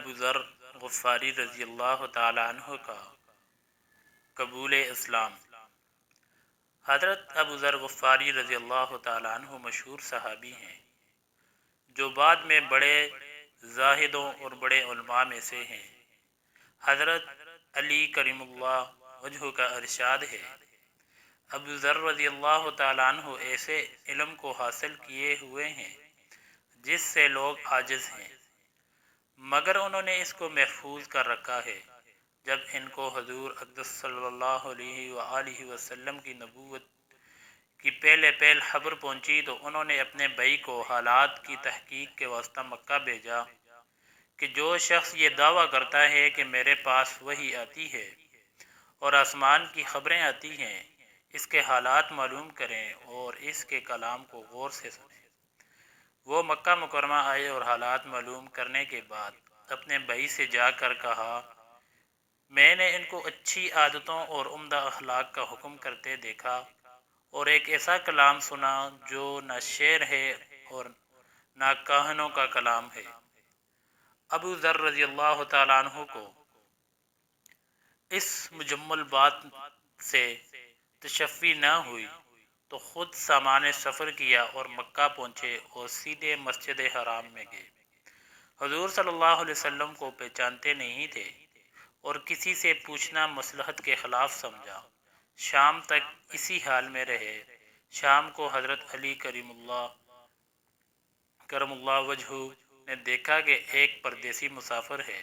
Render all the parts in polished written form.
ابو ذر غفاری رضی اللہ تعالی عنہ کا قبول اسلام۔ حضرت ابو ذر غفاری رضی اللہ تعالی عنہ مشہور صحابی ہیں جو بعد میں بڑے زاہدوں اور بڑے علماء میں سے ہیں۔ حضرت علی کریم اللہ وجہ کا ارشاد ہے، ابو ذر رضی اللہ تعالی عنہ ایسے علم کو حاصل کیے ہوئے ہیں جس سے لوگ عاجز ہیں، مگر انہوں نے اس کو محفوظ کر رکھا ہے۔ جب ان کو حضور اقدس صلی اللہ علیہ وآلہ وسلم کی نبوت کی پہل خبر پہنچی تو انہوں نے اپنے بھائی کو حالات کی تحقیق کے واسطہ مکہ بھیجا کہ جو شخص یہ دعویٰ کرتا ہے کہ میرے پاس وحی آتی ہے اور آسمان کی خبریں آتی ہیں، اس کے حالات معلوم کریں اور اس کے کلام کو غور سے سنیں۔ وہ مکہ مکرمہ آئے اور حالات معلوم کرنے کے بعد اپنے بھائی سے جا کر کہا، میں نے ان کو اچھی عادتوں اور عمدہ اخلاق کا حکم کرتے دیکھا اور ایک ایسا کلام سنا جو نہ شعر ہے اور نہ کاہنوں کا کلام ہے۔ ابو ذر رضی اللہ تعالیٰ عنہ کو اس مجمل بات سے تشفی نہ ہوئی تو خود سامان سفر کیا اور مکہ پہنچے اور سیدھے مسجد حرام میں گئے۔ حضور صلی اللہ علیہ وسلم کو پہچانتے نہیں تھے اور کسی سے پوچھنا مصلحت کے خلاف سمجھا۔ شام تک اسی حال میں رہے۔ شام کو حضرت علی کرم اللہ وجہ نے دیکھا کہ ایک پردیسی مسافر ہے۔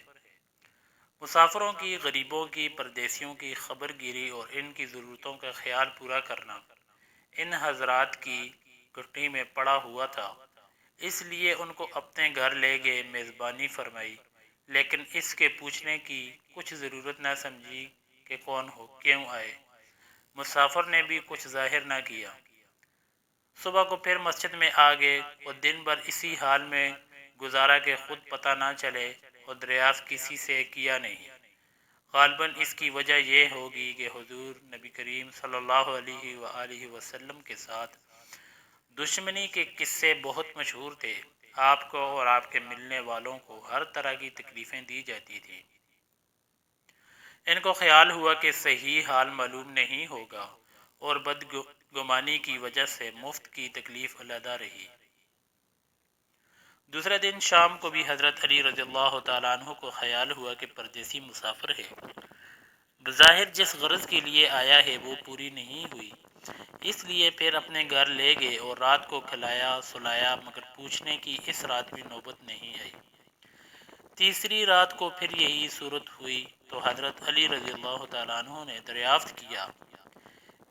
مسافروں کی، غریبوں کی، پردیسیوں کی خبر گیری اور ان کی ضرورتوں کا خیال پورا کرنا ان حضرات کی گھٹی میں پڑا ہوا تھا، اس لیے ان کو اپنے گھر لے گئے، میزبانی فرمائی، لیکن اس کے پوچھنے کی کچھ ضرورت نہ سمجھی کہ کون ہو، کیوں آئے۔ مسافر نے بھی کچھ ظاہر نہ کیا۔ صبح کو پھر مسجد میں آ گئے اور دن بھر اسی حال میں گزارا کہ خود پتہ نہ چلے اور دریافت کسی سے کیا نہیں۔ غالباً اس کی وجہ یہ ہوگی کہ حضور نبی کریم صلی اللہ علیہ وآلہ وسلم کے ساتھ دشمنی کے قصے بہت مشہور تھے۔ آپ کو اور آپ کے ملنے والوں کو ہر طرح کی تکلیفیں دی جاتی تھیں۔ ان کو خیال ہوا کہ صحیح حال معلوم نہیں ہوگا اور بدگمانی کی وجہ سے مفت کی تکلیف علیحدہ رہی۔ دوسرے دن شام کو بھی حضرت علی رضی اللہ تعالیٰ عنہ کو خیال ہوا کہ پردیسی مسافر ہے، بظاہر جس غرض کے لیے آیا ہے وہ پوری نہیں ہوئی، اس لیے پھر اپنے گھر لے گئے اور رات کو کھلایا سلایا، مگر پوچھنے کی اس رات بھی نوبت نہیں آئی۔ تیسری رات کو پھر یہی صورت ہوئی تو حضرت علی رضی اللہ تعالیٰ عنہ نے دریافت کیا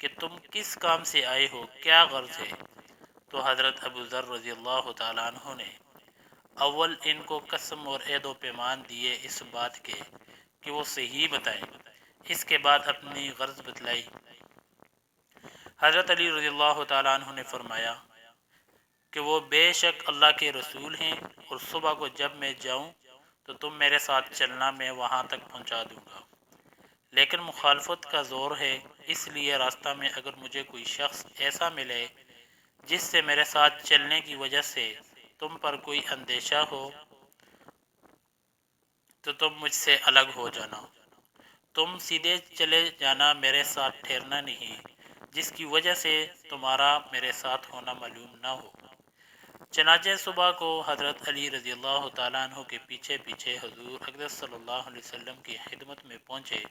کہ تم کس کام سے آئے ہو، کیا غرض ہے؟ تو حضرت ابو ذر رضی اللہ تعالیٰ عنہ نے اول ان کو قسم اور عہد و پیمان دیے اس بات کے کہ وہ صحیح بتائیں، اس کے بعد اپنی غرض بتلائی۔ حضرت علی رضی اللہ تعالیٰ عنہ نے فرمایا کہ وہ بے شک اللہ کے رسول ہیں اور صبح کو جب میں جاؤں تو تم میرے ساتھ چلنا، میں وہاں تک پہنچا دوں گا، لیکن مخالفت کا زور ہے، اس لیے راستہ میں اگر مجھے کوئی شخص ایسا ملے جس سے میرے ساتھ چلنے کی وجہ سے تم پر کوئی اندیشہ ہو تو تم مجھ سے الگ ہو جانا، تم سیدھے چلے جانا، میرے ساتھ ٹھہرنا نہیں، جس کی وجہ سے تمہارا میرے ساتھ ہونا معلوم نہ ہو۔ چنانچہ صبح کو حضرت علی رضی اللہ تعالیٰ عنہ کے پیچھے پیچھے حضور اقدس صلی اللہ علیہ وسلم کی خدمت میں پہنچے۔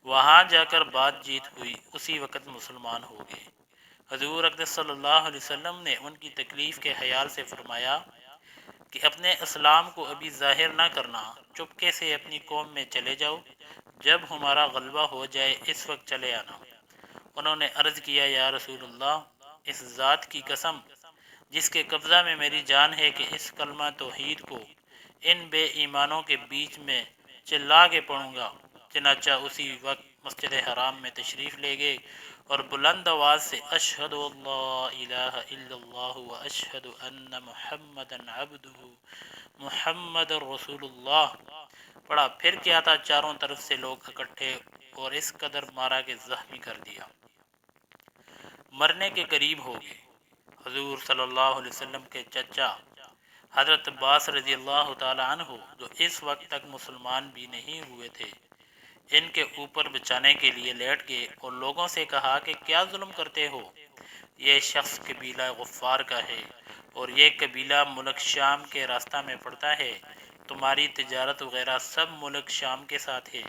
وہاں جا کر بات چیت ہوئی، اسی وقت مسلمان ہو گئے۔ حضور اقدس صلی اللہ علیہ وسلم نے ان کی تکلیف کے خیال سے فرمایا کہ اپنے اسلام کو ابھی ظاہر نہ کرنا، چپکے سے اپنی قوم میں چلے جاؤ، جب ہمارا غلبہ ہو جائے اس وقت چلے آنا۔ انہوں نے عرض کیا، یا رسول اللہ، اس ذات کی قسم جس کے قبضہ میں میری جان ہے کہ اس کلمہ توحید کو ان بے ایمانوں کے بیچ میں چلا کے پڑھوں گا۔ چنانچہ اسی وقت مسجد حرام میں تشریف لے گئے اور بلند آواز سے اشہد ان لا الہ الا اللہ و اشہد ان محمد عبدہ محمد رسول اللہ پڑھا۔ پھر کیا تھا، چاروں طرف سے لوگ اکٹھے اور اس قدر مارا کہ زخمی کر دیا، مرنے کے قریب ہو گئے۔ حضور صلی اللہ علیہ وسلم کے چچا حضرت عباس رضی اللہ تعالی عنہ جو اس وقت تک مسلمان بھی نہیں ہوئے تھے، ان کے اوپر بچانے کے لیے لیٹ گئے اور لوگوں سے کہا کہ کیا ظلم کرتے ہو؟ یہ شخص قبیلہ غفار کا ہے اور یہ قبیلہ ملک شام کے راستہ میں پڑتا ہے، تمہاری تجارت وغیرہ سب ملک شام کے ساتھ ہے،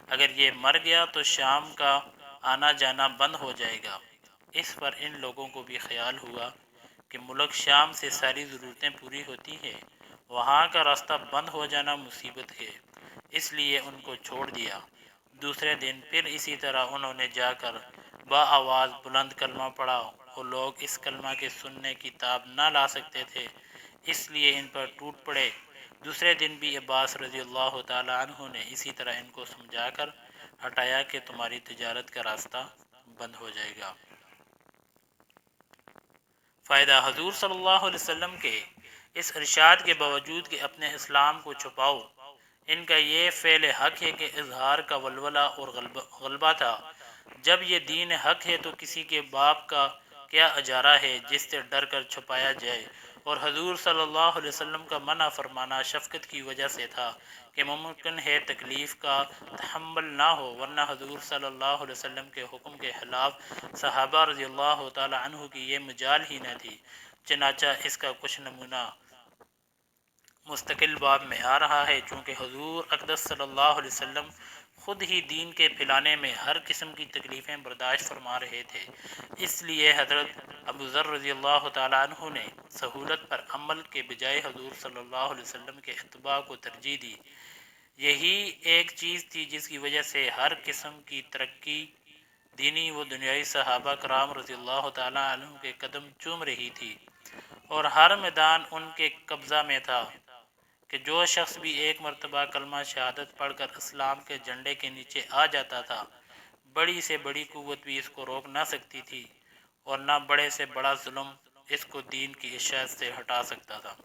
اگر یہ مر گیا تو شام کا آنا جانا بند ہو جائے گا۔ اس پر ان لوگوں کو بھی خیال ہوا کہ ملک شام سے ساری ضرورتیں پوری ہوتی ہیں، وہاں کا راستہ بند ہو جانا مصیبت ہے، اس لیے ان کو چھوڑ دیا۔ دوسرے دن پھر اسی طرح انہوں نے جا کر با آواز بلند کلمہ پڑھا اور لوگ اس کلمہ کے سننے کی تاب نہ لا سکتے تھے، اس لیے ان پر ٹوٹ پڑے۔ دوسرے دن بھی عباس رضی اللہ تعالی عنہ نے اسی طرح ان کو سمجھا کر ہٹایا کہ تمہاری تجارت کا راستہ بند ہو جائے گا۔ فائدہ: حضور صلی اللہ علیہ وسلم کے اس ارشاد کے باوجود کہ اپنے اسلام کو چھپاؤ، ان کا یہ فعل حق ہے کہ اظہار کا ولولہ اور غلبہ تھا۔ جب یہ دین حق ہے تو کسی کے باپ کا کیا اجارہ ہے جس سے ڈر کر چھپایا جائے، اور حضور صلی اللہ علیہ وسلم کا منع فرمانا شفقت کی وجہ سے تھا کہ ممکن ہے تکلیف کا تحمل نہ ہو، ورنہ حضور صلی اللہ علیہ وسلم کے حکم کے خلاف صحابہ رضی اللہ تعالی عنہ کی یہ مجال ہی نہ تھی۔ چنانچہ اس کا کچھ نمونہ مستقل باب میں آ رہا ہے، چونکہ حضور اقدس صلی اللہ علیہ وسلم خود ہی دین کے پھیلانے میں ہر قسم کی تکلیفیں برداشت فرما رہے تھے، اس لیے حضرت ابو ذر رضی اللہ تعالیٰ عنہ نے سہولت پر عمل کے بجائے حضور صلی اللہ علیہ وسلم کے اتباع کو ترجیح دی۔ یہی ایک چیز تھی جس کی وجہ سے ہر قسم کی ترقی دینی و دنیائی صحابہ کرام رضی اللہ تعالیٰ عنہ کے قدم چوم رہی تھی اور ہر میدان ان کے قبضہ میں تھا، کہ جو شخص بھی ایک مرتبہ کلمہ شہادت پڑھ کر اسلام کے جھنڈے کے نیچے آ جاتا تھا، بڑی سے بڑی قوت بھی اس کو روک نہ سکتی تھی اور نہ بڑے سے بڑا ظلم اس کو دین کی اشاعت سے ہٹا سکتا تھا۔